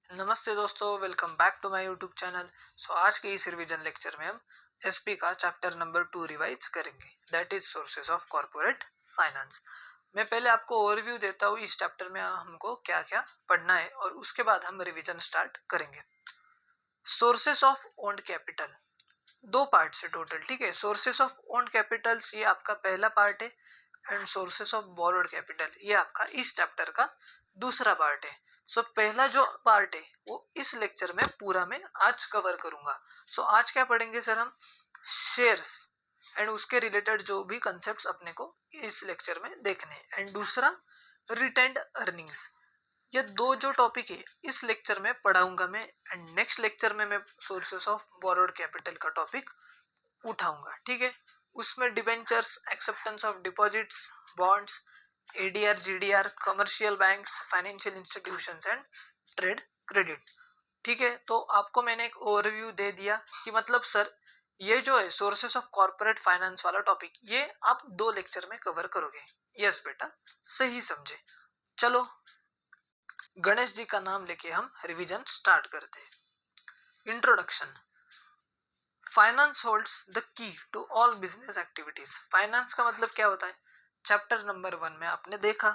नमस्ते दोस्तों, welcome back to my YouTube channel. आज के इस रिवीजन लेक्चर में हम एसपी का चैप्टर नंबर 2 रिवाइज करेंगे, that is sources of corporate finance. मैं पहले आपको ओवरव्यू देता हूँ इस चैप्टर में हमको क्या क्या पढ़ना है और उसके बाद हम रिवीजन स्टार्ट करेंगे। सोर्सेस ऑफ ओन्ड कैपिटल, दो पार्ट है टोटल, ठीक है। सोर्सेस ऑफ ओन्ड कैपिटल्स ये आपका पहला पार्ट है and sources of borrowed capital ये आपका इस चैप्टर का दूसरा पार्ट है। पहला जो पार्ट है वो इस लेक्चर में पूरा मैं आज कवर करूंगा। आज क्या पढ़ेंगे सर हम? शेयर्स एंड उसके रिलेटेड जो भी कंसेप्ट्स अपने को इस लेक्चर में देखने हैं एंड दूसरा रिटेन्ड अर्निंग्स। ये दो जो टॉपिक है इस लेक्चर में पढ़ाऊंगा मैं एंड नेक्स्ट लेक्चर में मैं सोर्सेस ऑफ बोरोड कैपिटल का टॉपिक उठाऊंगा, ठीक है। उसमें debentures, acceptance of deposits, bonds, ADR, GDR, commercial banks, financial institutions and trade credit, ठीक है। तो आपको मैंने एक ओवरव्यू दे दिया कि मतलब सर ये जो है सोर्सेस ऑफ कॉर्पोरेट फाइनेंस वाला टॉपिक ये आप दो लेक्चर में कवर करोगे। यस बेटा, सही समझे। चलो गणेश जी का नाम लेके हम रिवीजन स्टार्ट करते हैं। Introduction. Finance holds the key to all business activities. Finance का मतलब क्या होता है? चैप्टर नंबर 1 में आपने देखा।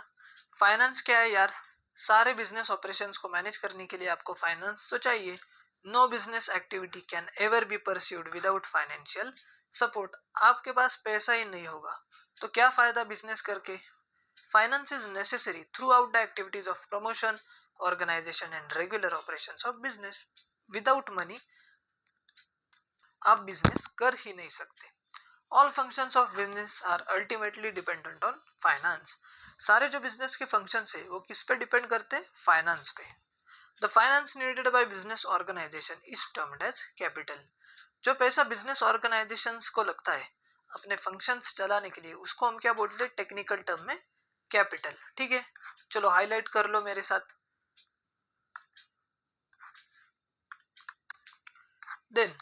फाइनेंस क्या है यार? सारे बिजनेस ऑपरेशंस को मैनेज करने के लिए आपको फाइनेंस तो चाहिए। No business activity can ever be pursued without financial support. आपके पास पैसा ही नहीं होगा तो क्या फायदा बिजनेस करके? Finance is necessary throughout the activities of promotion, organization and regular operations of business. Without money आप बिजनेस कर ही नहीं सकते। All functions of business are ultimately dependent on finance. सारे जो बिजनेस के फंक्शंस है वो किस पे डिपेंड करते हैं? फाइनेंस पे। The finance needed by business organization is termed as capital. जो पैसा बिजनेस ऑर्गेनाइजेशंस को लगता है अपने फंक्शंस चलाने के लिए उसको हम क्या बोलते हैं टेक्निकल टर्म में? कैपिटल, ठीक है। चलो हाईलाइट कर लो मेरे साथ। Then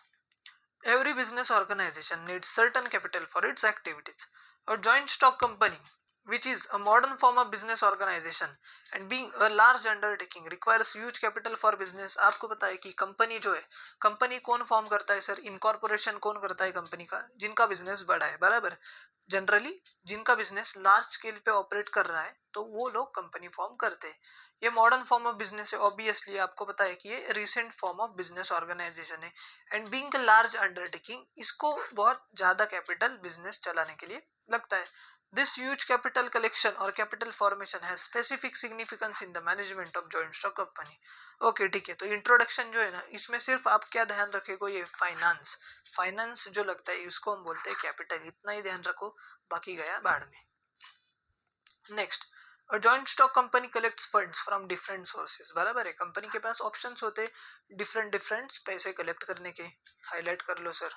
every business organization needs certain capital for its activities. A joint stock company, which is a modern form of business organization and being a large undertaking, requires huge capital for business. आपको पता है कि company जो है, company कौन form करता है sir? Incorporation कौन करता है कंपनी का? जिनका बिजनेस बड़ा है, बराबर। जनरली जिनका बिजनेस लार्ज स्केल पे ऑपरेट कर रहा है तो वो लोग कंपनी फॉर्म करते हैं। ये मॉडर्न फॉर्म ऑफ बिजनेस है, ऑब्वियसली आपको पता है कि ये recent form of business organisation है and being a large undertaking, इसको बहुत ज्यादा कैपिटल बिजनेस चलाने के लिए लगता है। दिस ह्यूज कैपिटल कलेक्शन और capital formation has specific significance in the management of joint stock company. Okay ठीक है, तो इंट्रोडक्शन जो है ना इसमें सिर्फ आप क्या ध्यान रखेगो? ये फाइनेंस, फाइनेंस जो लगता है इसको हम बोलते हैं कैपिटल, इतना ही ध्यान रखो, बाकी गया बाढ़ में। नेक्स्ट, और joint stock company collects funds from different sources, बराबर है। कंपनी के पास ऑप्शंस होते हैं डिफरेंट डिफरेंट पैसे कलेक्ट करने के। हाईलाइट कर लो sir.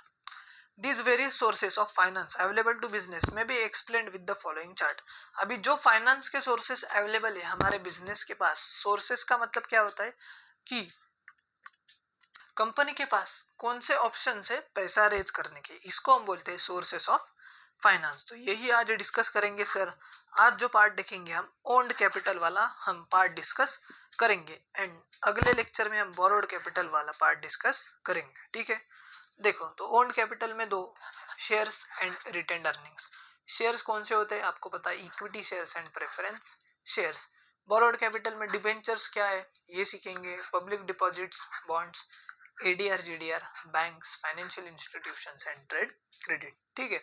These various sources of finance available to business may be explained with the following chart। अभी जो फाइनेंस के सोर्सेस अवेलेबल है हमारे बिजनेस के पास, सोर्सेस का मतलब क्या होता है कि कंपनी के पास कौन से ऑप्शन है पैसा रेज करने के, इसको हम बोलते हैं सोर्सेस ऑफ फाइनेंस। तो यही आज डिस्कस करेंगे सर। आज जो पार्ट देखेंगे हम ओन्ड कैपिटल वाला हम पार्ट डिस्कस करेंगे एंड अगले लेक्चर में हम बोरोड कैपिटल वाला पार्ट डिस्कस करेंगे, ठीक है। देखो तो ओन्ड कैपिटल में दो, shares and retained earnings. Shares कौन से होते हैं आपको पता है? Equity shares and preference shares. Borrowed capital में डिबेंचर्स क्या है ये सीखेंगे, public deposits, bonds, ADR, GDR, banks, financial institutions and trade credit, ठीक है।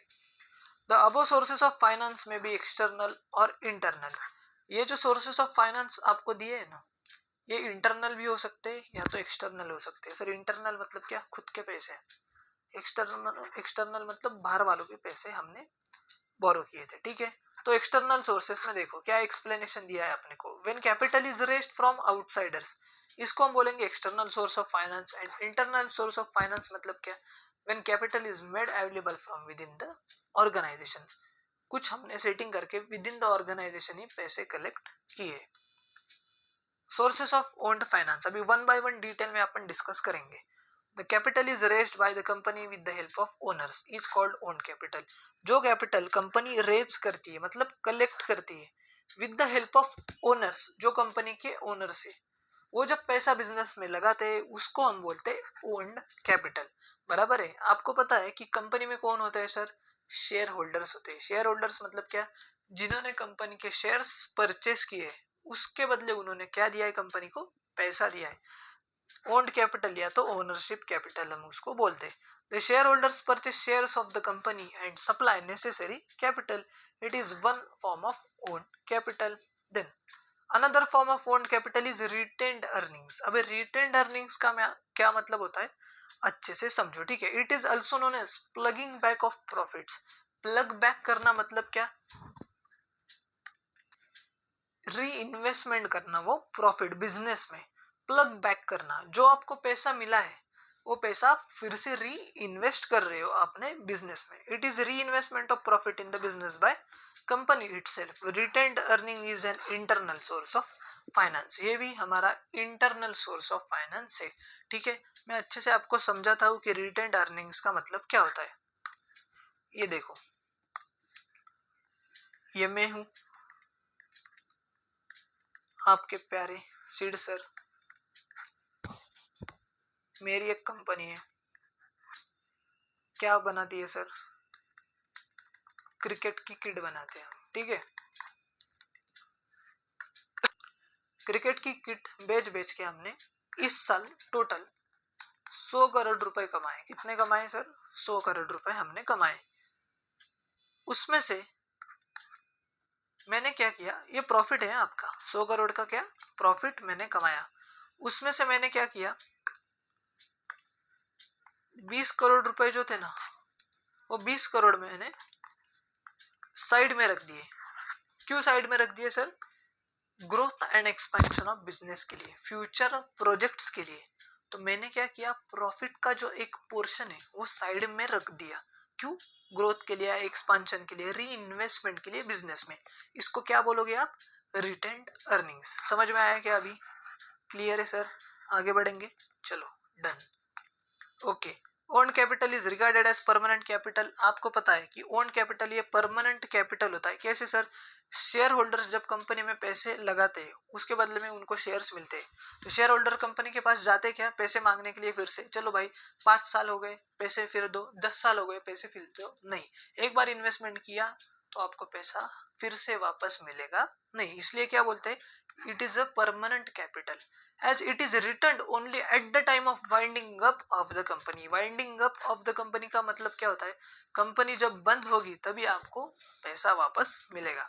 The above sources of finance में भी एक्सटर्नल और इंटरनल। ये जो सोर्सेस ऑफ फाइनेंस आपको दिए है ना, ये इंटरनल भी हो सकते हैं या तो एक्सटर्नल हो सकते हैं। सर इंटरनल मतलब क्या? खुद के पैसे। एक्सटर्नल, एक्सटर्नल मतलब बाहर वालों के पैसे हमने बोरो किए थे, ठीक है। तो एक्सटर्नल सोर्सेस में देखो क्या एक्सप्लेनेशन दिया है अपने को। When capital is raised from outsiders, इसको हम बोलेंगे external source of finance. And internal source of finance मतलब क्या? When capital is made available from within the organization, कुछ हमने सेटिंग करके विद इन द ऑर्गेनाइजेशन ही पैसे कलेक्ट किए। सोर्सेस ऑफ ओन्ड फाइनेंस अभी वन बाय वन डिटेल में अपन डिस्कस करेंगे। The capital is raised by the company with the help of owners is called owned capital. जो capital company raise करती है मतलब कलेक्ट करती है with the help of owners, जो कंपनी के ओनर्स है वो जब पैसा बिजनेस में लगाते हैं उसको हम बोलते हैं ओन्ड कैपिटल। बराबर है। आपको पता है कि कंपनी में कौन होता है सर? शेयर होल्डर्स होते हैं। शेयर होल्डर्स मतलब क्या? जिन्होंने कंपनी के शेयर्स परचेस किए, उसके बदले उन्होंने क्या दिया है? कंपनी को पैसा दिया है। ओन्ड कैपिटल या तो ओनरशिप कैपिटल हम उसको बोलते हैं। The share holders purchase shares of the company and supply necessary capital. It is one form of owned capital. Then another form of owned capital is retained earnings. अब retained earnings का क्या मतलब होता है? अच्छे से समझो, ठीक है। It is also known as ploughing back of profits. Plough back करना मतलब क्या? री इन्वेस्टमेंट करना वो प्रॉफिट बिजनेस में, प्लग बैक करना। जो आपको पैसा मिला है वो पैसा आप फिर से री इन्वेस्ट कर रहे हो अपने बिजनेस में। इट इज री investment of profit in the business by company itself. Retained earning is an internal source of finance. ये भी हमारा इंटरनल सोर्स ऑफ फाइनेंस है, ठीक है। मैं अच्छे से आपको समझाता हूँ कि रिटेन्ड अर्निंग्स का मतलब क्या होता है। ये देखो, ये मैं हूं, आपके प्यारे सीड सर। मेरी एक कंपनी है, क्या बनाती है सर? क्रिकेट की किट बनाते हैं, ठीक है। क्रिकेट की किट बेच बेच के हमने इस साल टोटल 100 करोड़ रुपए कमाए। कितने कमाए सर? 100 करोड़ रुपए हमने कमाए। उसमें से मैंने क्या किया? ये प्रॉफिट है आपका, 100 करोड़ का क्या प्रॉफिट मैंने कमाया। उसमें से मैंने क्या किया? 20 करोड़ रुपए जो थे ना, वो 20 करोड़ मैंने साइड में रख दिए। क्यों साइड में रख दिए sir? Growth and expansion of business के लिए, फ्यूचर प्रोजेक्ट्स के लिए। तो मैंने क्या किया? प्रॉफिट का जो एक पोर्शन है वो साइड में रख दिया। क्यों? ग्रोथ के लिए, एक्सपेंशन के लिए, री इन्वेस्टमेंट के लिए बिजनेस में। इसको क्या बोलोगे आप? Retained earnings. समझ में आया क्या अभी? क्लियर है सर? आगे बढ़ेंगे, चलो done. Okay, owned capital is regarded as permanent capital. आपको पता है कि ओन्ड कैपिटल ये परमानेंट कैपिटल होता है। कैसे सर? शेयर होल्डर्स जब कंपनी में पैसे लगाते हैं उसके बदले में उनको शेयर्स मिलते हैं। तो शेयर होल्डर कंपनी के पास जाते क्या? पैसे मांगने के लिए फिर से। चलो भाई 5 साल हो गए पैसे फिर दो, 10 साल हो गए पैसे फिर दो। नहीं, एक बार इन्वेस्टमेंट किया तो आपको पैसा फिर से वापस मिलेगा नहीं। इसलिए क्या बोलते हैं? It is a permanent capital as it is returned only at the time of winding up of the company। winding up of the company का मतलब क्या होता है? कंपनी जब बंद होगी तभी आपको पैसा वापस मिलेगा।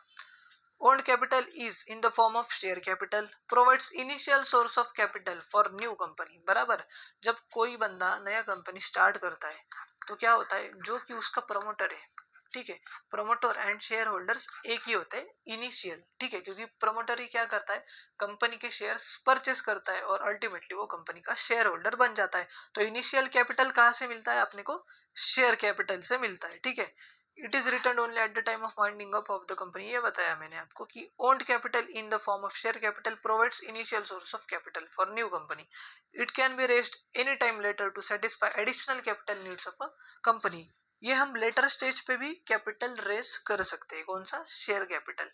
owned capital is in the form of share capital, provides initial source of capital for new company। बराबर, जब कोई बंदा नया कंपनी स्टार्ट करता है तो क्या होता है? जो कि उसका प्रमोटर है, ठीक है, प्रमोटर एंड शेयर होल्डर्स एक ही होते हैं इनिशियल, ठीक है, क्योंकि प्रमोटर ही क्या करता है? कंपनी के शेयर्स परचेस करता है और अल्टीमेटली वो कंपनी का शेयर होल्डर बन जाता है। तो इनिशियल कैपिटल कहाँ से मिलता है अपने को? शेयर कैपिटल से मिलता है, ठीक है। It is return only at the time of winding up of the company. ये बताया मैंने आपको कि owned capital in the form of share capital provides initial source of capital for new company. It can be raised any time later to satisfy additional capital needs of a company. ये हम later stage पे भी capital race कर सकते हैं। कौन सा? Share capital.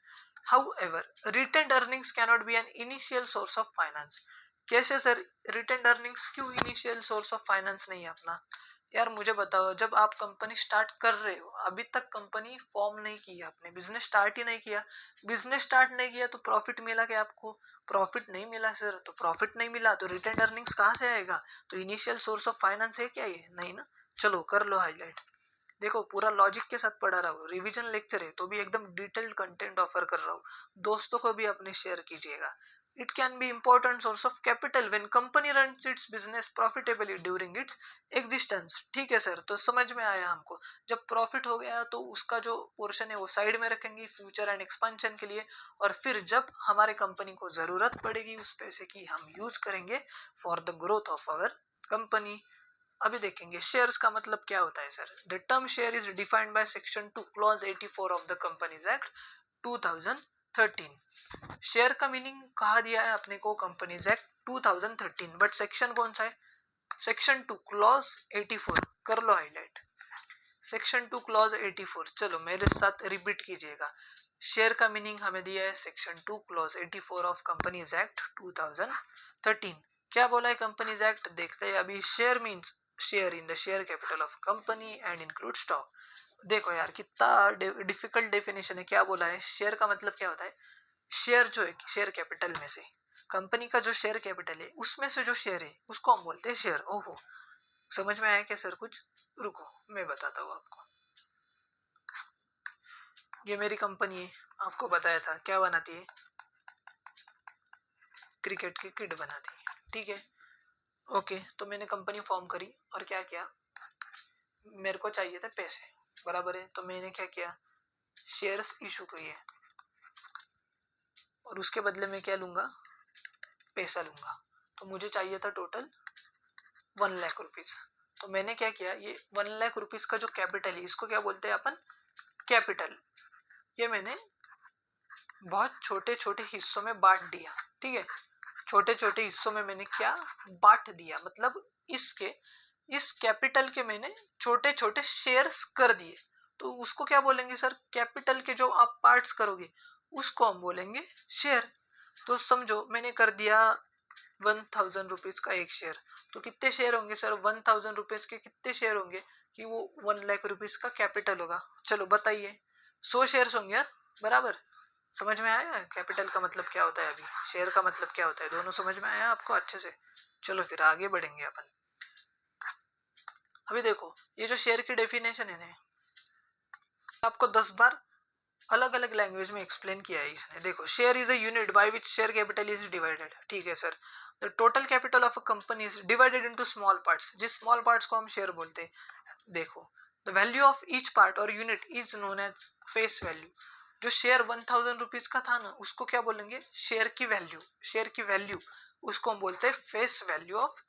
However retained earnings cannot be an initial source of finance. कैसे सर? रिटेन्ड अर्निंग्स क्यों इनिशियल सोर्स ऑफ फाइनेंस नहीं है अपना? यार मुझे बताओ, जब आप कंपनी स्टार्ट कर रहे हो, अभी तक कंपनी फॉर्म नहीं की है, आपने बिजनेस स्टार्ट ही नहीं किया। बिजनेस स्टार्ट नहीं किया तो प्रॉफिट मिला क्या आपको? प्रॉफिट नहीं मिला सर। तो प्रॉफिट नहीं मिला तो रिटेन्ड अर्निंग्स कहाँ से आएगा? तो इनिशियल सोर्स ऑफ फाइनेंस है क्या ये? नहीं ना। चलो कर लो हाईलाइट। देखो पूरा लॉजिक के साथ पढ़ा रहा हूँ, रिवीजन लेक्चर है तो भी एकदम डिटेल्ड कंटेंट ऑफर कर रहा हूँ। दोस्तों को भी अपने शेयर कीजिएगा। It can be important source of capital when company runs it's business profitably during its existence. ठीक है सर, तो समझ में आया हमको। जब प्रॉफिट हो गया तो उसका जो पोर्शन है वो साइड में रखेंगे फ्यूचर एंड एक्सपेंशन के लिए, और फिर जब हमारे कंपनी को जरूरत पड़ेगी उस पैसे की हम यूज करेंगे for the growth of our company. अभी देखेंगे शेयर्स का मतलब क्या होता है sir. The term share is defined by section 2 clause 84 of the companies act 2013। Share का मीनिंग कहा दिया है अपने को? कंपनीज एक्ट 2013, बट सेक्शन कौन सा है? Section 2 clause 84। कर लो हाईलाइट, सेक्शन 2 क्लॉज 84। चलो मेरे साथ रिपीट कीजिएगा। शेयर का मीनिंग हमें दिया है section 2 clause 84 of companies act 2013। 13 क्या बोला है कंपनीज एक्ट, देखते हैं अभी। Share means share in the share capital of company and include stock. देखो यार कितना डिफिकल्ट डेफिनेशन है। क्या बोला है, शेयर का मतलब क्या होता है, शेयर जो है शेयर कैपिटल में से, कंपनी का जो शेयर कैपिटल है उसमें से जो शेयर है उसको हम बोलते हैं शेयर। ओहो, समझ में आया क्या सर कुछ? रुको मैं बताता हूँ आपको। ये मेरी कंपनी है, आपको बताया था क्या बनाती है, क्रिकेट की किट बनाती है, ठीक है। ओके, तो मैंने कंपनी फॉर्म करी और क्या किया, मेरे को चाहिए थे पैसे, बराबर है। तो मैंने क्या किया, शेयर्स इशू किए और उसके बदले में क्या लूंगा, पैसा लूंगा। तो मुझे चाहिए था टोटल 1 लाख रुपीज। तो मैंने क्या किया, ये 1 लाख रुपीज का जो कैपिटल है इसको क्या बोलते हैं अपन, कैपिटल। ये मैंने बहुत छोटे छोटे हिस्सों में बांट दिया, ठीक है। छोटे छोटे हिस्सों में मैंने क्या बांट दिया, मतलब इस कैपिटल के मैंने छोटे छोटे शेयर्स कर दिए। तो उसको क्या बोलेंगे सर, कैपिटल के जो आप पार्ट्स करोगे उसको हम बोलेंगे शेयर। तो समझो मैंने कर दिया 1000 रुपीज का एक शेयर। तो कितने शेयर होंगे सर, 1000 रुपीज के कितने शेयर होंगे कि वो 1 लाख रुपीज का कैपिटल होगा। चलो बताइए, 100 शेयर्स होंगे यार, बराबर। समझ में आया कैपिटल का मतलब क्या होता है, अभी शेयर का मतलब क्या होता है, दोनों समझ में आया आपको अच्छे से। चलो फिर आगे बढ़ेंगे अपन। अभी देखो ये जो शेयर की डेफिनेशन है ना, आपको 10 बार अलग अलग लैंग्वेज में एक्सप्लेन किया है इसने। देखो, share is a unit by which share capital is divided, ठीक है sir. The total capital of a company is divided into small parts, जिस स्मॉल पार्ट्स को हम शेयर बोलते हैं। देखो, the value of each part और unit is known as face value. जो शेयर 1000 रुपीज का था ना, उसको क्या बोलेंगे, शेयर की वैल्यू। शेयर की वैल्यू उसको हम बोलते हैं फेस वैल्यू ऑफ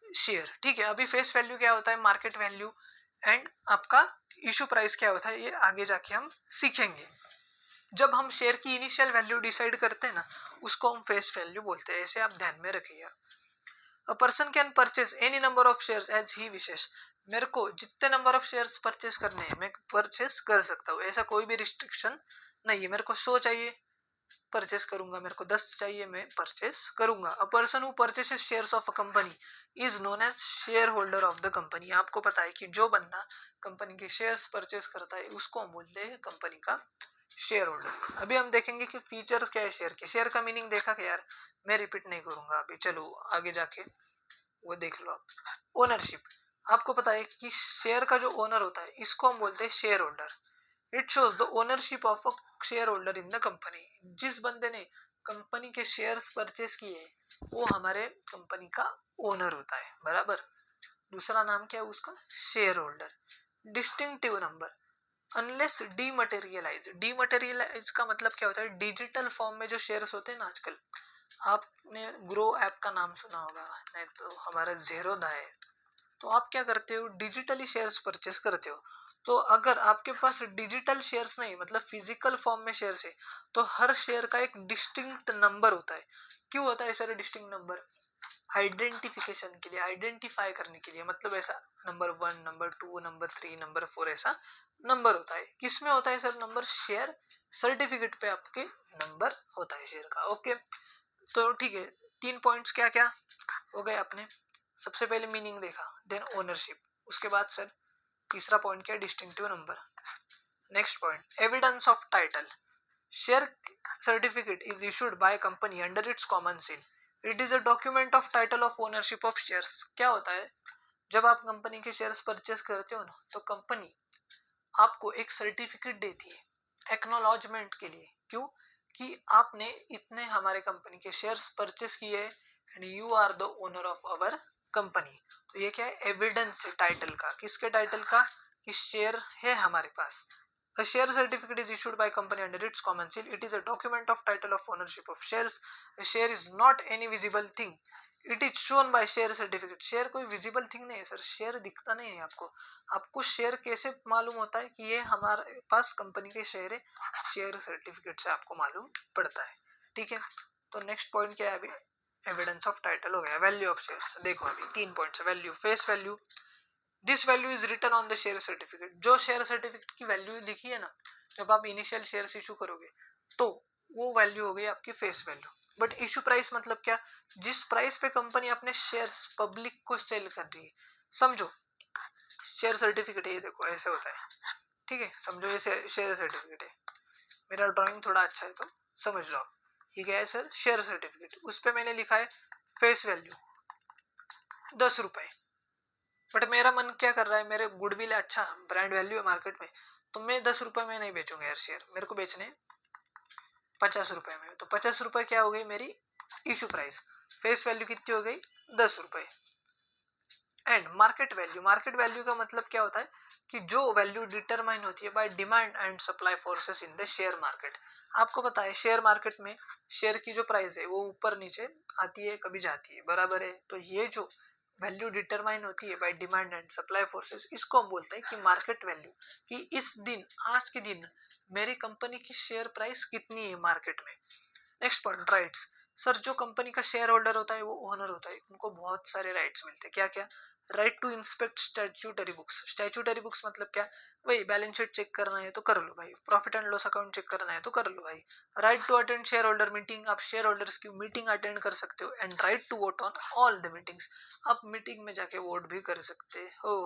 शेयर, ठीक है। अभी फेस वैल्यू क्या होता है, मार्केट वैल्यू, एंड आपका इशू प्राइस क्या होता है, ये आगे जाके हम सीखेंगे। जब हम शेयर की इनिशियल वैल्यू डिसाइड करते हैं ना, उसको हम फेस वैल्यू बोलते हैं, ऐसे आप ध्यान में रखिएगा। A person can purchase any number of shares as he wishes. मेरे को जितने नंबर ऑफ शेयर्स परचेज करने हैं मैं परचेज कर सकता हूँ, ऐसा कोई भी रिस्ट्रिक्शन नहीं है। मेरे को 100 चाहिए परचेस करूंगा, मेरे को 10 चाहिए मैं परचेस करूंगा। A person who purchases shares of a company is known as share holder of the company. आपको पता है कि जो बंदा कंपनी के शेयर्स परचेस करता है उसको हम बोलते हैं कंपनी का शेयर होल्डर। अभी हम देखेंगे कि फीचर्स क्या है शेयर के। शेयर का मीनिंग देखा क्या यार, मैं रिपीट नहीं करूंगा अभी, चलो आगे जाके वो देख लो आप। ओनरशिप, आपको पता है कि शेयर का जो ओनर होता है इसको हम बोलते हैं share holder. It shows the ownership of a share holder in the company. जिस बंदे ने कंपनी के शेयर्स परचेस किए वो हमारे कंपनी का ओनर होता है, बराबर। दूसरा नाम क्या है उसका, share holder. Distinctive number, unless dematerialise का मतलब क्या होता है, डिजिटल फॉर्म में जो शेयर्स होते हैं ना आजकल, आपने ग्रो ऐप का नाम सुना होगा, नहीं तो हमारा ज़ेरोधा है। तो आप क्या करते हो, डिजिटली शेयर्स परचेस करते हो। तो अगर आपके पास डिजिटल शेयर्स नहीं, मतलब फिजिकल फॉर्म में शेयर्स है, तो हर शेयर का एक डिस्टिंक्ट नंबर होता है। क्यों होता है सर डिस्टिंक्ट नंबर, आइडेंटिफिकेशन के लिए, आइडेंटिफाई करने के लिए। मतलब ऐसा नंबर 1, नंबर 2, नंबर 3, नंबर 4 ऐसा नंबर होता है। किसमें होता है सर नंबर, शेयर सर्टिफिकेट पे आपके नंबर होता है शेयर का। ओके, तो ठीक है, 3 पॉइंट्स क्या क्या हो गए आपने। सबसे पहले मीनिंग देखा, देन ओनरशिप, उसके बाद सर तीसरा पॉइंट क्या, distinctive number. Next point, evidence of title. Share certificate is issued by company under its common seal. It is a document of title of ownership of shares. क्या होता है, जब आप company के शेयर्स परचेस करते हो ना, तो कंपनी आपको एक सर्टिफिकेट देती है एक्नॉलेजमेंट के लिए। क्यों, कि आपने इतने हमारे कंपनी के शेयर्स परचेस किए and you are the owner of our company. तो ये क्या है, एविडेंस है टाइटल का। किसके टाइटल का, कि शेयर है हमारे पास। A share certificate is issued by company under its common seal. It is a document of title of ownership of shares. A share is not any visible thing. It is shown by share certificate. Share कोई visible thing नहीं है sir, share दिखता नहीं है आपको। आपको share कैसे मालूम होता है कि ये हमारे पास कंपनी के शेयर है, शेयर सर्टिफिकेट से आपको मालूम पड़ता है, ठीक है। तो नेक्स्ट पॉइंट क्या है अभी, एविडेंस ऑफ टाइटल हो गया। वैल्यू ऑफ शेयर्स, देखो अभी 3 points. Value, face value, this value is written on the share certificate. जो शेयर सर्टिफिकेट की वैल्यू लिखी है ना, जब आप इनिशियल शेयर्स इशू करोगे तो वो वैल्यू हो गई आपकी face value. But issue price मतलब क्या, जिस प्राइस पे कंपनी अपने शेयर्स पब्लिक को सेल कर रही है। समझो शेयर सर्टिफिकेट है, ये देखो ऐसे होता है, ठीक है, समझो ये शेयर सर्टिफिकेट है। मेरा ड्राइंग थोड़ा अच्छा है तो समझ लो आप, ये क्या है सर, शेयर सर्टिफिकेट। उस पर मैंने लिखा है फेस वैल्यू 10 रुपए, बट मेरा मन क्या कर रहा है, मेरे गुडविल है, अच्छा ब्रांड वैल्यू है मार्केट में, तो मैं 10 रुपए में नहीं बेचूंगा यार शेयर, मेरे को बेचने 50 रुपए में। तो 50 रुपए क्या हो गई मेरी इशू प्राइस, फेस वैल्यू कितनी हो गई 10 रुपए। एंड मार्केट वैल्यू का मतलब क्या होता है कि जो वैल्यू डिटरमाइन होती है by demand and supply forces in the share market. आपको पता है शेयर मार्केट में शेयर की जो प्राइस है वो ऊपर नीचे आती है, कभी जाती है, बराबर है। तो ये जो वैल्यू डिटरमाइन होती है by demand and supply forces, इसको हम बोलते हैं कि मार्केट वैल्यू, कि इस दिन, आज के दिन मेरी कंपनी की शेयर प्राइस कितनी है मार्केट में। Next point, rights. सर जो कंपनी का शेयर होल्डर होता है वो ओनर होता है, उनको बहुत सारे राइट्स मिलते हैं। क्या क्या, right to inspect statutory books. Statutory books मतलब क्या, वही बैलेंस शीट चेक करना है तो कर लो भाई, profit and loss account check करना है तो कर लो भाई। Right to attend share holder meeting, आप शेयर होल्डर्स की मीटिंग अटेंड कर सकते हो। And right to vote on all the meetings, आप मीटिंग में जाके वोट भी कर सकते हो।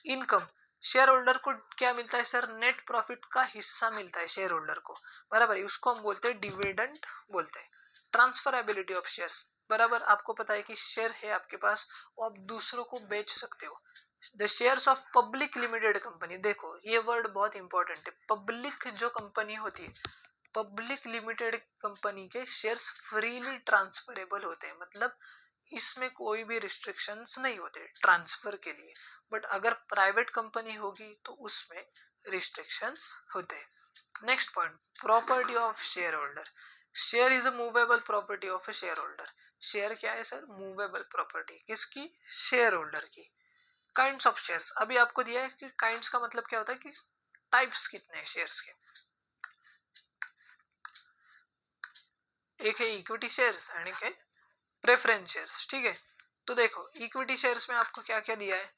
इनकम, शेयर होल्डर को क्या मिलता है सर, नेट प्रॉफिट का हिस्सा मिलता है शेयर होल्डर को, बराबर है, उसको हम बोलते हैं डिविडेंड बोलते हैं। ट्रांसफरेबिलिटी ऑफ शेयर्स, बराबर, आपको पता है कि शेयर है आपके पास, वो आप दूसरों को बेच सकते हो। The shares of public limited company, देखो ये वर्ड बहुत इंपॉर्टेंट है, पब्लिक जो कंपनी होती है, पब्लिक लिमिटेड कंपनी के शेयर्स फ्रीली ट्रांसफरेबल होते हैं, मतलब इसमें कोई भी रिस्ट्रिक्शंस नहीं होते ट्रांसफर के लिए। बट अगर प्राइवेट कंपनी होगी तो उसमें रिस्ट्रिक्शंस होते हैं। Next point, property of share holder. Share is a movable property of a share holder. Share क्या है सर, मूवेबल प्रॉपर्टी, किसकी, शेयर होल्डर की। काइंड्स ऑफ शेयर्स, अभी आपको दिया है कि काइंड्स का मतलब क्या होता है कि टाइप्स कितने हैं शेयर्स के। एक है इक्विटी शेयर्स एंड एक है प्रेफरेंस शेयर्स, ठीक है। तो देखो इक्विटी शेयर्स में आपको क्या क्या दिया है,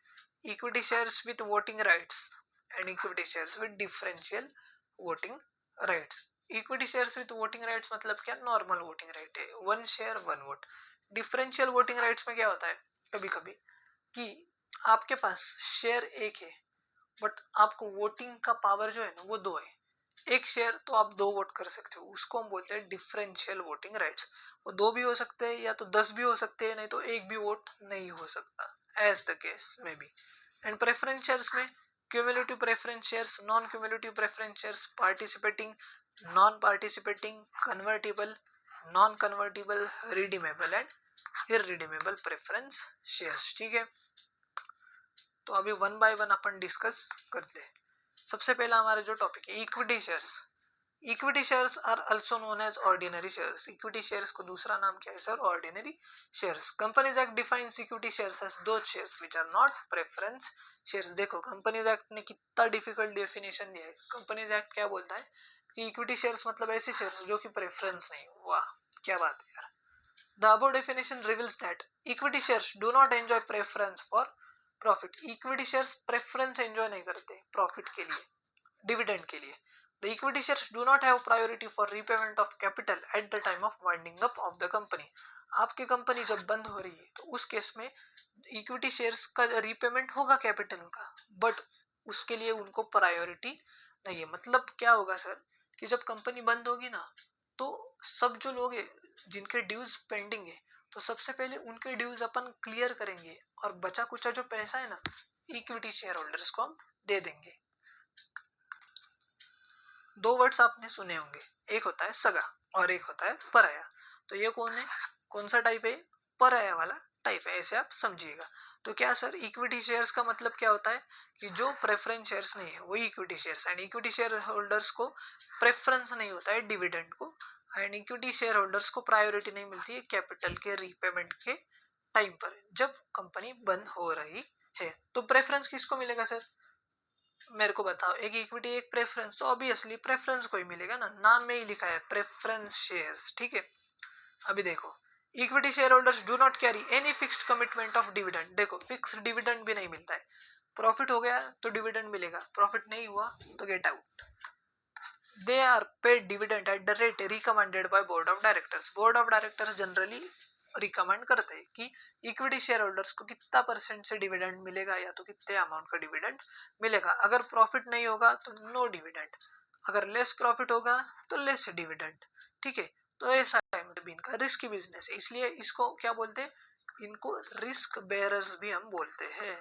equity shares with voting rights and equity shares with differential voting rights. Equity shares with voting rights मतलब क्या, नॉर्मल वोटिंग राइट है, one share one vote. Differential voting rights में क्या होता है कभी कभी कि आपके पास शेयर एक है बट आपको वोटिंग का पावर जो है ना वो दो है, एक शेयर तो आप दो वोट कर सकते हो, उसको हम बोलते हैं डिफरेंशियल वोटिंग राइट्स। वो दो भी हो सकते हैं या तो 10 भी हो सकते हैं, नहीं तो एक भी वोट नहीं हो सकता, एज द केस में भी। एंड प्रेफरेंस शेयर्स में cumulative preference shares, non cumulative preference shares, participating, non participating, convertible, non convertible, redeemable and irredeemable preference shares, ठीक है। तो अभी वन बाय वन अपन डिस्कस करते हैं। सबसे पहला हमारा जो टॉपिक है equity shares. Equity shares are also known as ordinary shares. Equity shares को दूसरा नाम क्या है sir, ordinary shares. Companies act defines equity shares as those shares which are not preference shares. देखो कंपनीज एक्ट ने कितना difficult definition दिया है। कंपनीज एक्ट क्या बोलता है कि इक्विटी शेयर्स मतलब ऐसे शेयर्स जो कि प्रेफरेंस नहीं। वाह क्या बात है यार। The above definition reveals that equity shares do not enjoy preference for profit. Equity shares preference enjoy नहीं करते profit के लिए, dividend के लिए। The equity shares do not have priority for repayment of capital at the time of winding up of the company. आपकी company जब बंद हो रही है तो उस केस में इक्विटी शेयर्स का रिपेमेंट होगा कैपिटल का, बट उसके लिए उनको प्रायोरिटी नहीं है। मतलब क्या होगा सर कि जब कंपनी बंद होगी ना तो सब जो लोग हैं जिनके ड्यूज पेंडिंग है तो सबसे पहले उनके ड्यूज अपन क्लियर करेंगे और बचा कुचा जो पैसा है ना इक्विटी शेयर होल्डर्स को हम दे देंगे। दो वर्ड्स आपने सुने होंगे, एक होता है सगा और एक होता है पराया। तो ये कौन है, कौन सा टाइप है, पराया वाला टाइप है, ऐसे आप समझिएगा। तो क्या सर इक्विटी शेयर्स का मतलब क्या होता है कि जो प्रेफरेंस शेयर्स नहीं है वही equity shares, and equity share holders को प्रेफरेंस नहीं होता है डिविडेंड को, एंड इक्विटी शेयर होल्डर्स को प्रायोरिटी नहीं मिलती है कैपिटल के रीपेमेंट के टाइम पर जब कंपनी बंद हो रही है। तो प्रेफरेंस किसको मिलेगा सर, मेरे को बताओ, एक इक्विटी एक प्रेफरेंस, तो ऑब्वियसली प्रेफरेंस को ही मिलेगा ना, नाम में ही लिखा है प्रेफरेंस शेयर्स, ठीक है। अभी देखो equity share holders do not carry any fixed commitment of dividend. देखो फिक्स्ड डिविडेंड भी नहीं मिलता है, प्रॉफिट हो गया तो डिविडेंड मिलेगा, प्रॉफिट नहीं हुआ तो get out. They are paid dividend at the rate recommended by board of directors. Board of directors generally recommend करते हैं कि इक्विटी शेयर होल्डर्स को कितना परसेंट से डिविडेंड मिलेगा या तो कितने अमाउंट का डिविडेंड मिलेगा। अगर प्रॉफिट नहीं होगा तो नो डिविडेंड, अगर लेस प्रॉफिट होगा तो लेस डिविडेंड। ठीक है, तो ऐसा है, मतलब इनका रिस्की बिजनेस है, इसलिए इसको क्या बोलते हैं, इनको रिस्क बेयरर्स भी हम बोलते हैं।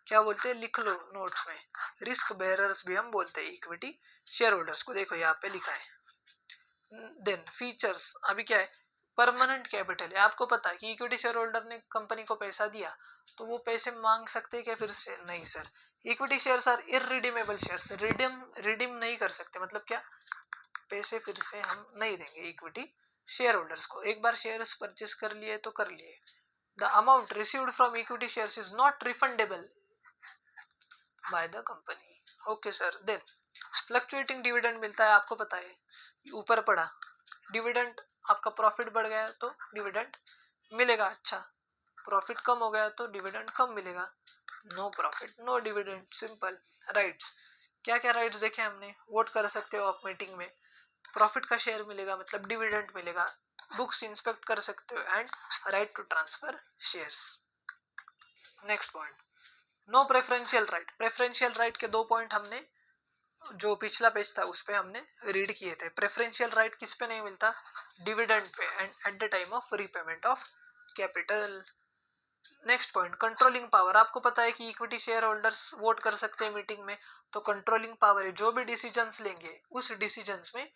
क्या बोलते हैं, लिख लो नोट्स में, रिस्क बेयरर्स भी हम बोलते हैं इक्विटी शेयर होल्डर्स को। देखो यहाँ पे लिखा है। देन फीचर्स, अभी क्या है, परमानेंट कैपिटल है। आपको पता है कि इक्विटी शेयर होल्डर ने कंपनी को पैसा दिया तो वो पैसे मांग सकते हैं क्या फिर से? नहीं sir. Equity shares are irredeemable shares, redeem नहीं कर सकते, मतलब क्या, पैसे फिर से हम नहीं देंगे इक्विटी शेयर होल्डर्स को। एक बार शेयर्स परचेस कर लिए तो कर लिए। The amount received from equity shares is not refundable by the company. Okay sir. Then fluctuating dividend मिलता है, आपको पता है, ऊपर पड़ा डिविडेंड, आपका प्रॉफिट बढ़ गया तो डिविडेंड मिलेगा अच्छा, प्रॉफिट कम हो गया तो डिविडेंड कम मिलेगा। No profit no dividend, simple. Rights, क्या क्या राइट्स देखे हमने, वोट कर सकते हो आप मीटिंग में, प्रॉफिट का शेयर मिलेगा मतलब डिविडेंड मिलेगा, बुक्स इंस्पेक्ट कर सकते हो and right to transfer shares. Next point, no preferential right. Preferential right के 2 पॉइंट हमने जो पिछला पेज था उस पे हमने रीड किए थे। प्रेफरेंशियल राइट किस पे नहीं मिलता, dividend pay and eight the time of repayment of capital. Next point, controlling power. आपको पता है कि इक्विटी शेयर होल्डर्स वोट कर सकते हैं मीटिंग में, तो कंट्रोलिंग पावर है, जो भी डिसीजंस लेंगे उस डिसीजंस में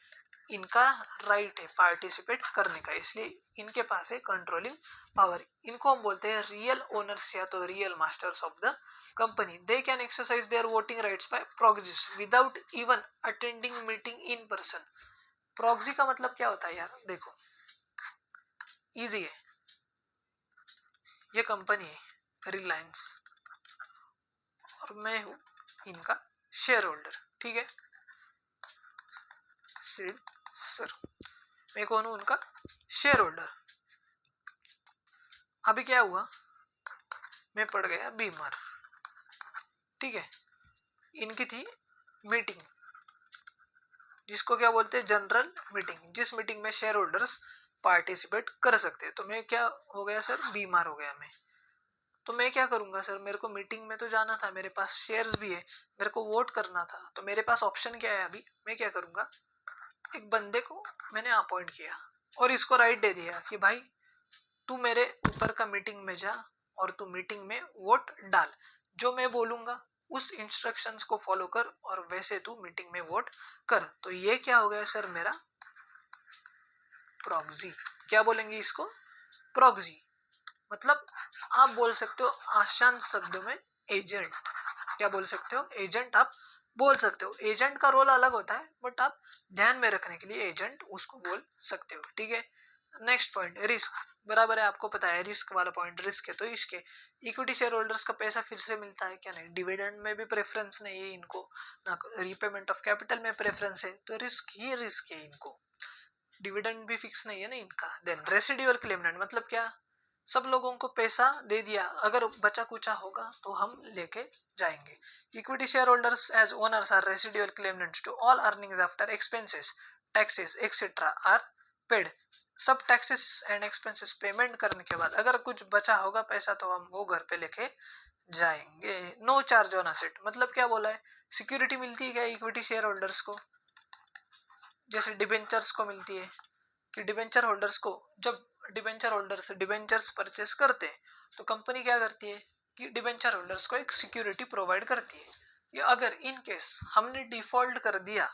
इनका राइट है पार्टिसिपेट करने का, इसलिए इनके पास है कंट्रोलिंग पावर। इनको हम बोलते हैं रियल ओनर्स या तो real masters of the company. They can exercise their voting rights by proxies without even attending meeting in person. Proxy का मतलब क्या होता है यार, देखो इजी है, ये कंपनी है रिलायंस और मैं हूं इनका शेयर होल्डर, ठीक है सर, मैं कौन हूं, उनका शेयर होल्डर। अभी क्या हुआ, मैं पड़ गया बीमार, ठीक है, इनकी थी मीटिंग जिसको क्या बोलते हैं जनरल मीटिंग, जिस मीटिंग में शेयर होल्डर्स पार्टिसिपेट कर सकते हैं। तो मैं क्या हो गया सर, बीमार हो गया मैं, तो मैं क्या करूंगा सर, मेरे को मीटिंग में तो जाना था, मेरे पास शेयर्स भी है, मेरे को वोट करना था, तो मेरे पास ऑप्शन क्या है, अभी मैं क्या करूंगा, एक बंदे को मैंने अपॉइंट किया और इसको राइट दे दिया कि भाई तू मेरे ऊपर का मीटिंग में जा और तू मीटिंग में वोट डाल, जो मैं बोलूंगा उस इंस्ट्रक्शंस को फॉलो कर और वैसे तू मीटिंग में वोट कर। तो ये क्या हो गया सर, मेरा प्रॉक्सी। क्या बोलेंगे इसको, प्रॉक्सी, मतलब आप बोल सकते हो आसान शब्दों में एजेंट। क्या बोल सकते हो, एजेंट आप बोल सकते हो। एजेंट का रोल अलग होता है बट आप ध्यान में रखने के लिए एजेंट उसको बोल सकते हो, ठीक है। Next point, risk. बराबर है, आपको पता है रिस्क वाला पॉइंट रिस्क है, तो इसके इक्विटी शेयर होल्डर्स का पैसा फिर से मिलता है क्या, नहीं, डिविडेंड में भी प्रेफरेंस नहीं है इनको, ना रीपेमेंट ऑफ कैपिटल में प्रेफरेंस है, तो रिस्क ही रिस्क है इनको, डिविडेंड भी फिक्स नहीं है ना इनका। देन रेसिडुअल क्लेमनेंट, मतलब क्या, सब लोगों को पैसा दे दिया, अगर बचा कुचा होगा तो हम लेके जाएंगे। Equity share holders as owners are residual claimants to all earnings after expenses taxes etcetera are paid. सब टैक्सेस एंड एक्सपेंसेस पेमेंट करने के बाद अगर कुछ बचा होगा पैसा तो हम वो घर पे लेके जाएंगे। नो चार्ज ऑन असेट, मतलब क्या बोला है, सिक्योरिटी मिलती है क्या इक्विटी शेयर होल्डर्स को, जैसे डिबेंचर्स को मिलती है कि डिबेंचर होल्डर्स को, जब डिबेंचर होल्डर्स डिबेंचर्स परचेस करते हैं तो कंपनी क्या करती है कि डिबेंचर होल्डर्स को एक सिक्योरिटी प्रोवाइड करती है। ये अगर इन केस हमने डिफॉल्ट कर दिया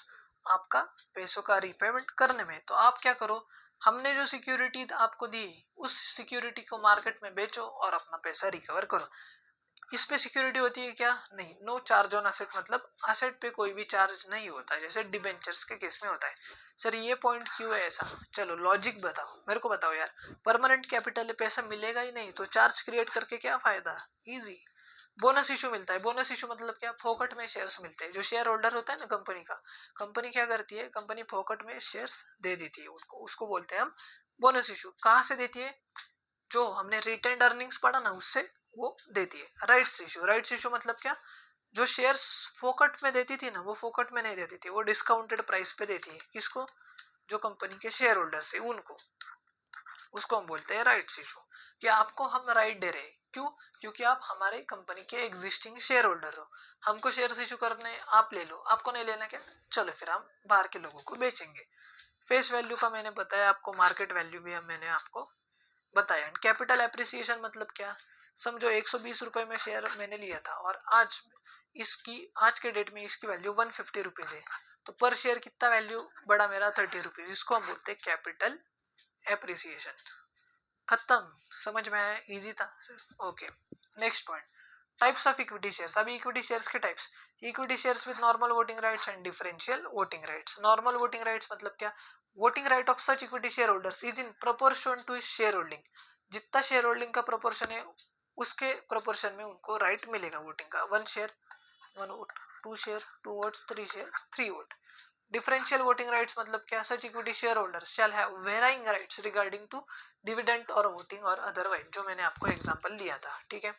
आपका पैसों का रिपेमेंट करने में, तो आप क्या करो, हमने जो सिक्योरिटी आपको दी उस सिक्योरिटी को मार्केट में बेचो और अपना पैसा रिकवर करो। इस पे सिक्योरिटी होती है क्या, नहीं। नो चार्ज ऑन असेट, मतलब असेट पे कोई भी चार्ज नहीं होता जैसे डिबेंचर्स के केस में होता है। सर ये पॉइंट क्यों है ऐसा, चलो लॉजिक बताओ, मेरे को बताओ यार। परमानेंट कैपिटल पैसा मिलेगा ही नहीं तो चार्ज क्रिएट करके क्या फायदा, इजी। बोनस इशू मिलता है, बोनस इशू मतलब क्या, फोकट में शेयर्स मिलते हैं। जो शेयर होल्डर होता है ना कंपनी का, कंपनी क्या करती है, कंपनी फोकट में शेयर्स दे देती है उनको, उसको बोलते हैं हम बोनस इशू। कहाँ से देती है, जो हमने रिटेन्ड अर्निंग्स पढ़ा ना उससे वो देती है। राइट्स इशू, राइट्स इशू मतलब क्या, जो शेयर्स फोकट में देती थी ना, वो फोकट में नहीं देती थी, वो डिस्काउंटेड प्राइस पे देती है। किसको? जो कंपनी के शेयर होल्डर्स है उनको, उसको हम बोलते हैं राइट्स इशू। कि आपको हम राइट दे रहे हैं, क्यों? क्योंकि आप हमारे कंपनी के एग्जिस्टिंग शेयर होल्डर हो, हमको शेयर्स इशू करने, आप ले लो, आपको नहीं लेना क्या, चलो फिर हम बाहर के लोगों को बेचेंगे। फेस वैल्यू का मैंने बताया आपको, मार्केट वैल्यू भी मैंने आपको बताया। कैपिटल एप्रिसिएशन मतलब क्या? समझो 120 रुपए में शेयर मैंने लिया था और आज के डेट में इसकी वैल्यू 150 रुपीज है, तो पर शेयर कितना वैल्यू बढ़ा मेरा? 30 रुपीज। इसको हम बोलते हैं कैपिटल एप्रिसिएशन। खत्म, समझ में आया? इजी था sir. Okay, next point, types of equity shares. अभी इक्विटी शेयर्स के types, equity shares with normal voting rights and differential voting rights. Normal voting rights मतलब क्या? Voting right of such equity share holders is in proportion to share holding. जितना share holding का proportion है, उसके proportion में उनको right मिलेगा voting का। 1 share 1 vote, 2 share 2 votes, 3 share 3 vote. Differential voting rights मतलब क्या? Such equity share holders shall have varying rights regarding to dividend और वोटिंग और अदरवाइज, जो मैंने आपको एग्जांपल दिया था। ठीक है,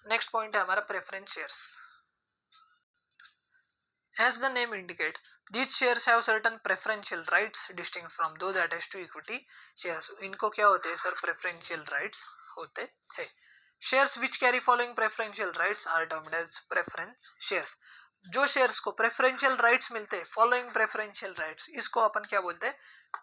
नेक्स्ट पॉइंट है हमारा preference shares. As the name indicate, these shares have certain preferential rights distinct from those attached to equity shares. इनको क्या होते हैं सर? preferential rights होते हैं। Shares which carry following preferential rights are termed as preference shares. जो shares को preferential rights मिलते हैं, following preferential rights, इसको अपन क्या बोलते हैं?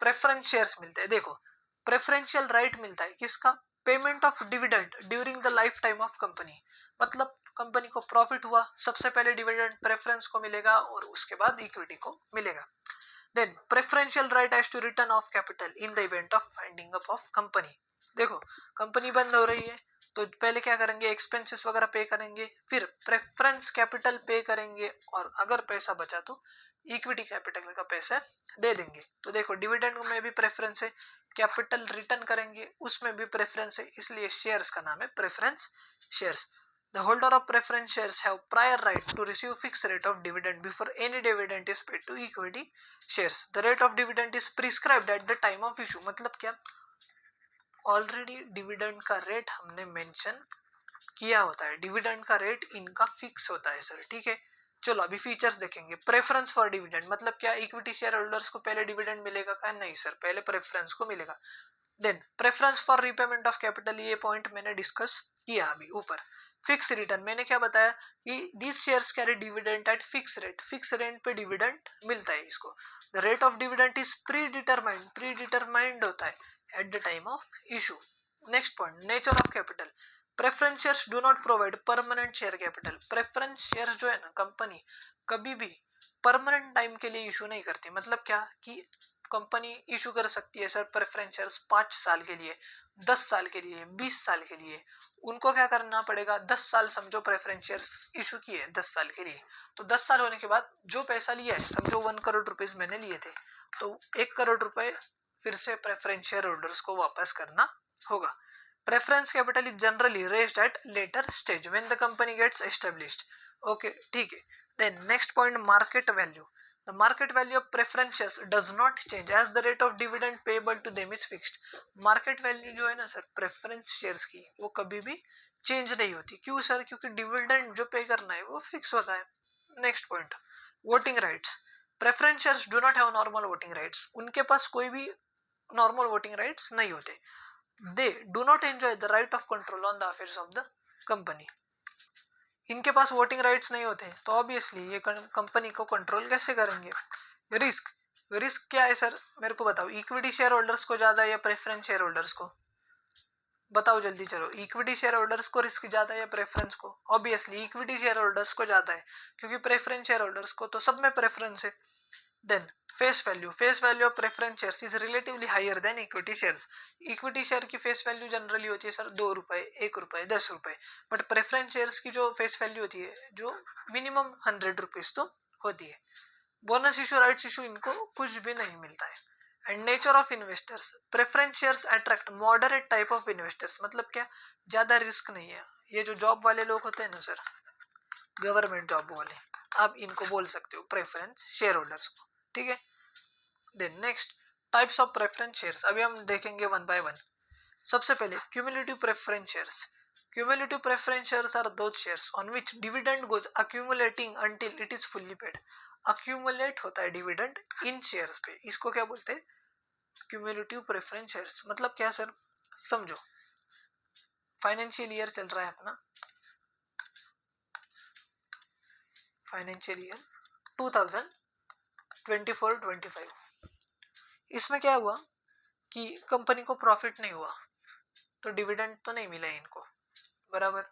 preference shares मिलते हैं। देखो, preferential right मिलता है किसका? Payment of dividend during the life time of company. मतलब कंपनी को प्रॉफिट हुआ, सबसे पहले डिविडेंड प्रेफरेंस को मिलेगा और उसके बाद इक्विटी को मिलेगा। Then preferential right as to return of capital in the event of finding up of company. देखो, कंपनी बंद हो रही है तो पहले क्या करेंगे? एक्सपेंसेस वगैरह पे करेंगे, फिर प्रेफरेंस कैपिटल पे करेंगे, और अगर पैसा बचा तो इक्विटी कैपिटल का पैसा दे देंगे। तो देखो, डिविडेंड में भी प्रेफरेंस है, कैपिटल रिटर्न करेंगे उसमें भी प्रेफरेंस है, इसलिए शेयर्स का नाम है preference shares. The holder of preference shares have prior right to receive fixed rate of dividend before any dividend is paid to equity shares. The rate of dividend is prescribed at the time of issue. मतलब क्या? Already dividend का rate हमने mention किया होता है, dividend का rate इनका fix होता है सर। ठीक है, चलो अभी फीचर्स देखेंगे। प्रेफरेंस फॉर डिविडेंड मतलब क्या? इक्विटी शेयर होल्डर्स को पहले डिविडेंड मिलेगा क्या? नहीं सर, पहले प्रेफरेंस को मिलेगा। Then preference for repayment of capital, ये पॉइंट मैंने डिस्कस किया अभी ऊपर। फिक्स रिटर्न, मैंने क्या बताया कि this shares carry dividend at fix rate, fix rate पे डिविडेंड मिलता है इसको। The rate of dividend is predetermined होता है at the time of issue. Next point, nature of capital. Preference shares do not provide permanent share capital. Preference shares जो है ना, company कभी भी परमानेंट टाइम के लिए इशू नहीं करती। मतलब क्या कि कंपनी इशू कर सकती है सर प्रेफरेंस शेयर्स 5 साल के लिए, 10 साल के लिए, 20 साल के लिए। उनको क्या करना पड़ेगा? 10 साल समझो प्रेफरेंस शेयर्स इशू किए 10 साल के लिए, तो 10 साल होने के बाद जो पैसा लिया है, समझो 1 करोड़ रुपीस मैंने लिए थे, तो 1 करोड़ रुपए फिर से प्रेफरेंस शेयर होल्डर्स को वापस करना होगा। Preference capital is generally raised at later stage when the company gets established. Okay, ठीक है। Then next point, market value. The market value of preference shares does not change as the rate of dividend payable to them is fixed. Market value जो है ना sir preference shares की, वो कभी भी change नहीं होती। क्यों सर? क्योंकि डिविडेंड जो पे करना है वो फिक्स होता है। Next point, voting rights. Preference shares do not have normal voting rights. उनके पास कोई भी नॉर्मल वोटिंग राइट्स नहीं होते। They do not enjoy the right of control on the affairs of the company. इनके पास वोटिंग राइट्स नहीं होते, तो obviously ये कंपनी को कंट्रोल कैसे करेंगे? रिस्क, रिस्क क्या है सर? मेरे को बताओ, इक्विटी शेयर होल्डर्स को ज्यादा है या प्रेफरेंस शेयर होल्डर्स को? बताओ जल्दी, चलो। इक्विटी शेयर होल्डर्स को रिस्क ज्यादा है या प्रेफरेंस को? ऑब्वियसली इक्विटी शेयर होल्डर्स को ज्यादा है, क्योंकि प्रेफरेंस शेयर होल्डर्स को तो सब में प्रेफरेंस है। Then face value, face value of preference shares is relatively higher than equity shares. Equity share की फेस वैल्यू जनरली होती है सर 2 रुपए, 1 रुपए, 10 रुपए, बट प्रेफरेंस शेयर्स की जो फेस वैल्यू होती है, जो मिनिमम 100 रुपीज तो होती है। बोनस इशू, राइट्स इशू, इनको कुछ भी नहीं मिलता है। And nature of investors, preference shares attract moderate type of investors. मतलब क्या? ज्यादा रिस्क नहीं है। ये जो जॉब वाले लोग होते हैं ना सर, गवर्नमेंट जॉब वाले, आप इनको बोल सकते हो प्रेफरेंस शेयर होल्डर्स को। ठीक है। Then next, types of preference shares. अभी हम देखेंगे वन बाय वन। सबसे पहले cumulative preference shares. Cumulative preference shares are those shares on which dividend goes accumulating until it is fully paid. Accumulate होता है dividend इन shares पे, इसको क्या बोलते हैं? Cumulative preference shares. मतलब क्या सर? समझो, फाइनेंशियल ईयर चल रहा है अपना, फाइनेंशियल ईयर 2024-25। इसमें क्या हुआ कि कंपनी को प्रॉफिट नहीं हुआ तो डिविडेंड तो नहीं मिला इनको, बराबर।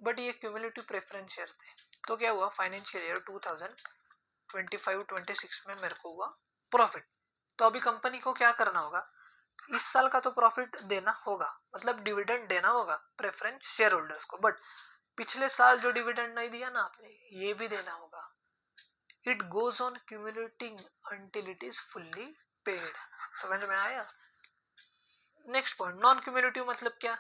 बट ये क्यूमुलेटिव प्रेफरेंस शेयर थे, तो क्या हुआ फाइनेंशियल ईयर 2025-26 में मेरे को हुआ प्रॉफिट। तो अभी कंपनी को क्या करना होगा, इस साल का तो प्रॉफिट देना होगा, मतलब डिविडेंड देना होगा प्रेफरेंस शेयर होल्डर्स को, बट पिछले साल जो डिविडेंड नहीं दिया ना आपने, ये भी देना होगा। It goes on cumulating until it is fully paid. समझ में आया? नेक्स्ट पॉइंट, नॉन क्यूमुलेटिव मतलब क्या?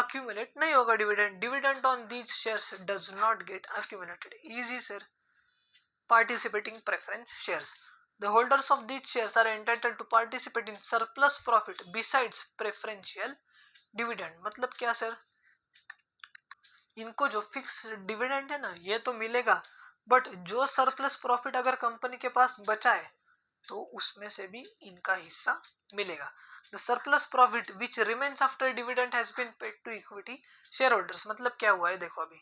accumulate नहीं होगा dividend, dividend on these shares does not gate accumulated. Easy sir, participating preference shares. The holders of these shares are entitled to participate in surplus profit besides preferential dividend. मतलब क्या sir, इनको जो fix dividend है ना ये तो मिलेगा, but जो सरप्लस प्रॉफिट अगर कंपनी के पास बचा है तो उसमें से भी इनका हिस्सा मिलेगा. The surplus profit which remains after dividend has been paid to equity shareholders. मतलब क्या हुआ है देखो, अभी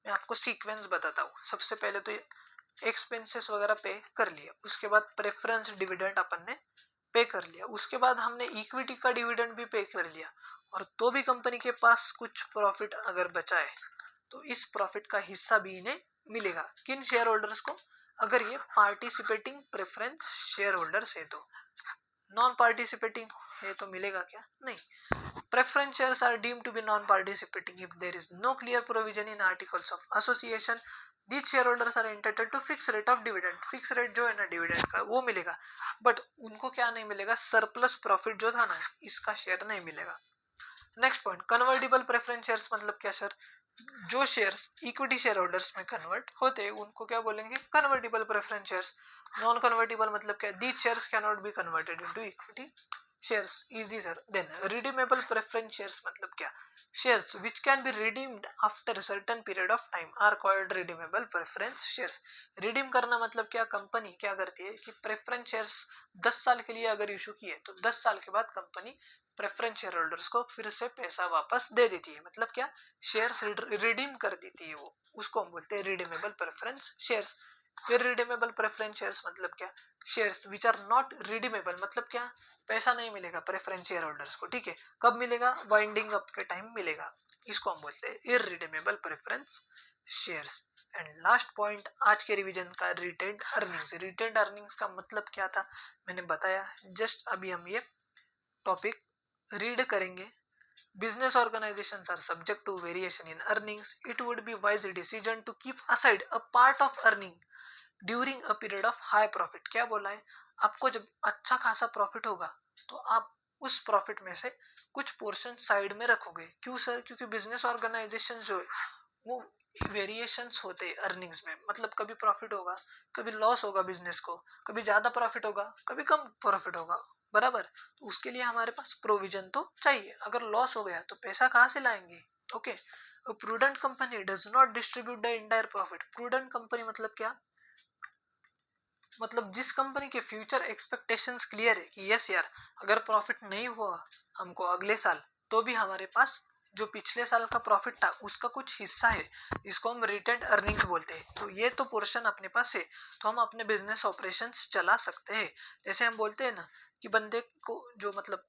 मैं आपको सीक्वेंस बताता हूँ. सबसे पहले तो एक्सपेंसेस वगैरह पे कर लिया, उसके बाद प्रेफरेंस डिविडेंड अपन ने पे कर लिया, उसके बाद हमने इक्विटी का डिविडेंड भी पे कर लिया, और तो भी कंपनी के पास कुछ प्रॉफिट अगर बचा है तो इस प्रॉफिट का हिस्सा भी इन्हें मिलेगा. किन शेयर होल्डर्स को? अगर ये पार्टिसिपेटिंग प्रेफरेंस शेयर होल्डर्स है तो. नॉन पार्टिसिपेटिंग है तो मिलेगा क्या? नहीं. Preference shares are deemed to be non-participating if there is no clear provision in articles of association. These shareholders are entitled to fixed rate of dividend. Fixed rate जो है ना डिविडेंड का वो मिलेगा, बट उनको क्या नहीं मिलेगा? सरप्लस प्रॉफिट जो था ना इसका शेयर नहीं मिलेगा. Next point, convertible preference shares मतलब क्या सर? जो शेयर्स इक्विटी शेयर होल्डर्स में कन्वर्ट होते हैं उनको क्या बोलेंगे? Convertible preference shares. Non convertible मतलब क्या? These shares can not be converted into equity shares. Easy sir. Then redeemable preference shares मतलब क्या? Shares which can be redeemed after a certain period of time are called redeemable preference shares. Redeem करना मतलब क्या? Company क्या करती है कि preference shares 10 साल के लिए अगर इशू किए तो 10 साल के बाद कंपनी प्रेफरेंस शेयर होल्डर्स को फिर से पैसा वापस दे देती है. मतलब क्या? शेयर्स रिडीम कर देती है वो, उसको हम बोलते हैं redeemable preference shares. Irredeemable preference shares मतलब क्या? Shares which are not redeemable मतलब क्या? पैसा नहीं मिलेगा प्रेफरेंस शेयर होल्डर्स को, ठीक है. कब मिलेगा? वाइंडिंग अप के टाइम मिलेगा. इसको हम बोलते हैं irredeemable preference shares. And last point आज के रिवीजन का, रिटेन्ड अर्निंग्स. रिटेन्ड अर्निंग्स का मतलब क्या था मैंने बताया जस्ट अभी. हम ये टॉपिक रीड करेंगे. Business organizations are subject to variation in earnings. It would be wise decision to keep aside a part of earning during a period of high profit. क्या बोला है? आपको जब अच्छा खासा प्रॉफिट होगा तो आप उस प्रॉफिट में से कुछ पोर्शन साइड में रखोगे. क्यों सर? क्योंकि बिजनेस ऑर्गेनाइजेशन जो है वो वेरिएशंस होते हैं अर्निंग्स में. मतलब कभी प्रॉफिट होगा, कभी लॉस होगा बिजनेस को, कभी ज्यादा प्रॉफिट होगा, कभी कम प्रॉफिट होगा, बराबर. तो उसके लिए हमारे पास प्रोविजन तो चाहिए. अगर लॉस हो गया तो पैसा कहाँ से लाएंगे? Okay. Prudent company does not distribute the entire profit. Prudent company मतलब क्या? मतलब जिस कंपनी के फ्यूचर एक्सपेक्टेशंस क्लियर है कि यस यार अगर प्रॉफिट नहीं हुआ हमको अगले साल तो भी हमारे पास जो पिछले साल का प्रॉफिट था उसका कुछ हिस्सा है, इसको हम रिटेन्ड अर्निंग्स बोलते हैं. तो ये तो पोर्शन अपने पास है तो हम अपने बिजनेस ऑपरेशंस चला सकते हैं. जैसे हम बोलते हैं ना कि बंदे को जो मतलब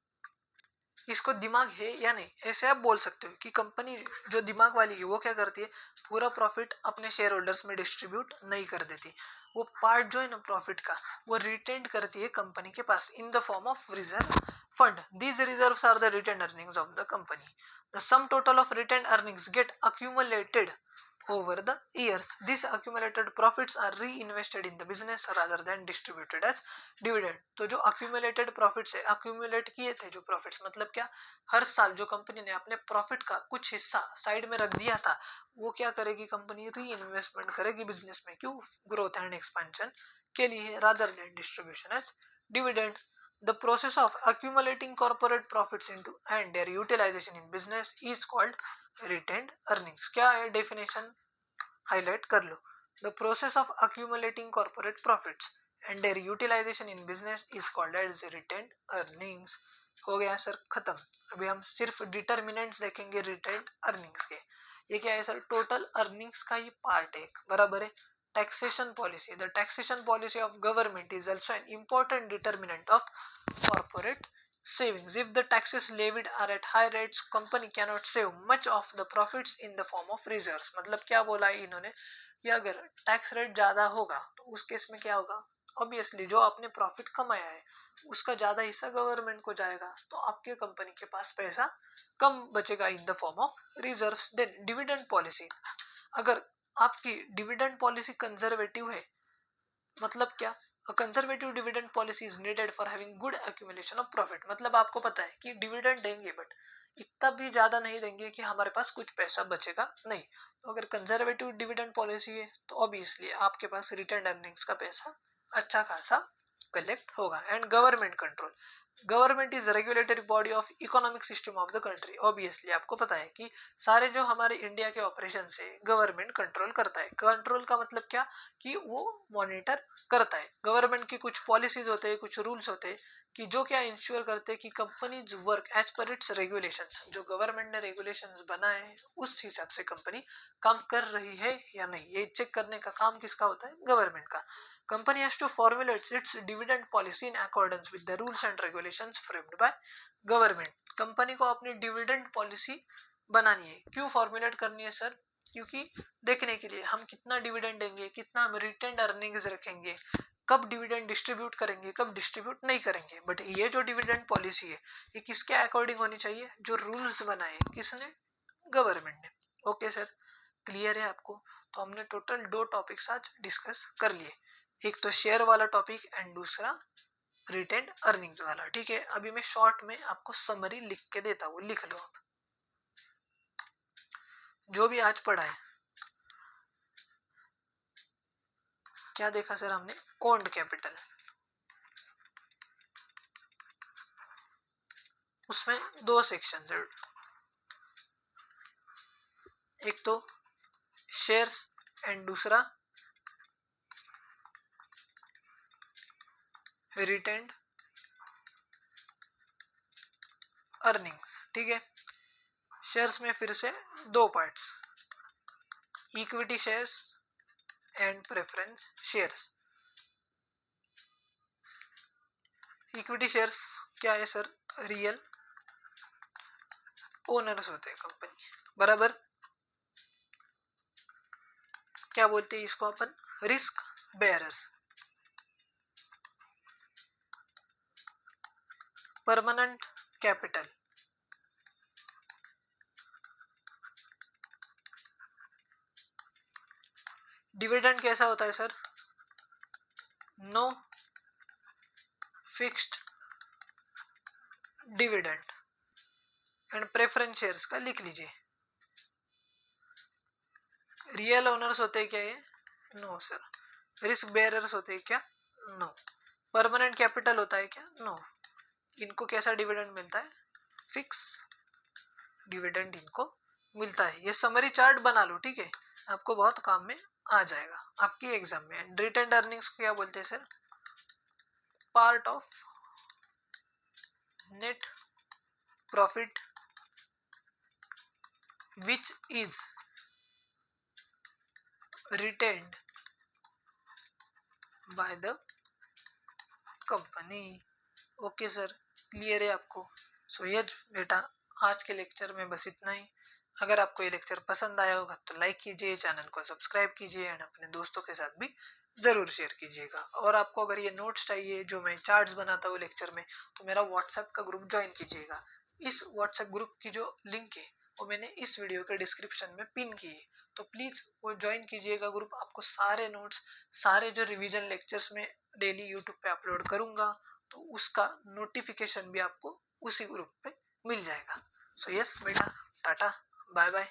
इसको दिमाग है या नहीं, ऐसे आप बोल सकते हो कि कंपनी जो दिमाग वाली है वो क्या करती है, पूरा प्रॉफिट अपने शेयर होल्डर्स में डिस्ट्रीब्यूट नहीं कर देती. वो पार्ट जो है ना प्रॉफिट का वो रिटेंड करती है कंपनी के पास in the form of reserve fund. These reserves are the retained earnings of the company. The sum total of retained earnings get accumulated over the years. These accumulated profits are reinvested in the business rather than distributed as dividend. तो जो accumulated profits है, accumulate किए थे जो profits मतलब क्या? हर साल जो कंपनी ने अपने प्रॉफिट का कुछ हिस्सा साइड में रख दिया था वो क्या करेगी कंपनी? री इन्वेस्टमेंट करेगी बिजनेस में. क्यों? ग्रोथ एंड एक्सपेंशन के लिए, rather than distribution as dividend. The process of accumulating corporate profits into and their utilization in business is called retained earnings. क्या है डेफिनेशन, हाईलाइट कर लो. The process of accumulating corporate profits and their utilization in business is called as retained earnings. हो गया sir खत्म. अभी हम सिर्फ डिटर्मिनेंट्स देखेंगे रिटेन्ड अर्निंग्स के. ये क्या है सर, टोटल अर्निंग्स का ही पार्ट है, बराबर है. Taxation policy, the taxation policy of government is also an important determinant of corporate savings. If the taxes levied are at high rates, company cannot save much of the profits in the form of reserves. मतलब क्या बोला है इन्होंने कि अगर tax rate ज्यादा होगा तो उस केस में क्या होगा, ऑब्वियसली जो आपने प्रॉफिट कमाया है उसका ज्यादा हिस्सा गवर्नमेंट को जाएगा, तो आपके कंपनी के पास पैसा कम बचेगा in the form of reserves. Then dividend policy, अगर आपकी डिविडेंड पॉलिसी कंजर्वेटिव है, मतलब क्या, conservative dividend policy is needed for having good accumulation of profit. मतलब आपको पता है कि डिविडेंड देंगे बट इतना भी ज्यादा नहीं देंगे कि हमारे पास कुछ पैसा बचेगा नहीं. तो अगर कंजर्वेटिव डिविडेंड पॉलिसी है तो ऑब्वियसली आपके पास रिटर्न अर्निंग्स का पैसा अच्छा खासा कलेक्ट होगा. And government control, government is regulatory body of economic system of the country. Obviously आपको पता है कि सारे जो हमारे इंडिया के ऑपरेशन से गवर्नमेंट कंट्रोल करता है. कंट्रोल का मतलब क्या, कि वो मॉनिटर करता है. गवर्नमेंट की कुछ पॉलिसीज होते हैं, कुछ रूल्स होते हैं कि जो क्या इंश्योर करते हैं कि companies work as per its regulations. जो गवर्नमेंट ने रेगुलेशंस बनाए हैं उस हिसाब से कंपनी काम कर रही है या नहीं, ये चेक करने का काम किसका होता है, गवर्नमेंट का. Company has to formulate its dividend policy in accordance with the rules and regulations framed by government. Company को अपनी डिविडेंड पॉलिसी बनानी है. क्यों फॉर्मुलेट करनी है सर, क्योंकि देखने के लिए हम कितना डिविडेंड देंगे, कितना हम रिटेन्ड अर्निंग्स रखेंगे, कब डिविडेंड डिस्ट्रीब्यूट करेंगे, कब डिस्ट्रीब्यूट नहीं करेंगे. बट ये जो डिविडेंड पॉलिसी है ये किसके अकॉर्डिंग होनी चाहिए, जो रूल्स बनाए किसने, गवर्नमेंट ने. ओके सर, क्लियर है आपको. तो हमने टोटल 2 टॉपिक्स आज डिस्कस कर लिए, एक तो शेयर वाला टॉपिक एंड दूसरा रिटेन्ड अर्निंग्स वाला. ठीक है, अभी मैं शॉर्ट में आपको समरी लिख के देता हूँ, लिख लो आप जो भी आज पढ़ा है. क्या देखा सर हमने, ओन्ड कैपिटल, उसमें 2 सेक्शन है, एक तो शेयर्स एंड दूसरा रिटेन्ड अर्निंग्स. ठीक है, शेयर्स में फिर से 2 parts, equity shares and preference shares. Equity shares क्या है सर, रियल ओनर्स होते हैं कंपनी, बराबर. क्या बोलते हैं इसको अपन, risk bearers. Permanent capital, dividend कैसा होता है sir, no fixed dividend. And preference shares का लिख लीजिए, रियल ओनर्स होते हैं क्या ये, नो सर. रिस्क बेयरर्स होते हैं क्या, नो. परमानेंट कैपिटल होता है क्या, नो. इनको कैसा डिविडेंड मिलता है, फिक्स डिविडेंड इनको मिलता है. ये समरी चार्ट बना लो, ठीक है, आपको बहुत काम में आ जाएगा आपकी एग्जाम में. रिटेन्ड अर्निंग्स को क्या बोलते हैं sir, part of net profit which is retained bye the company. Okay sir, clear है आपको. सो ये बेटा आज के लेक्चर में बस इतना ही. अगर आपको ये लेक्चर पसंद आया होगा तो लाइक कीजिए, चैनल को सब्सक्राइब कीजिए एंड अपने दोस्तों के साथ भी ज़रूर शेयर कीजिएगा. और आपको अगर ये नोट्स चाहिए जो मैं चार्ट्स बनाता हूँ लेक्चर में, तो मेरा व्हाट्सएप का ग्रुप ज्वाइन कीजिएगा. इस व्हाट्सएप ग्रुप की जो लिंक है वो मैंने इस वीडियो के डिस्क्रिप्शन में पिन की है, तो प्लीज़ वो ज्वाइन कीजिएगा ग्रुप. आपको सारे नोट्स, सारे जो रिवीजन लेक्चर्स में डेली यूट्यूब पे अपलोड करूँगा तो उसका नोटिफिकेशन भी आपको उसी ग्रुप पे मिल जाएगा. सो यस बेटा, टाटा, बाय बाय.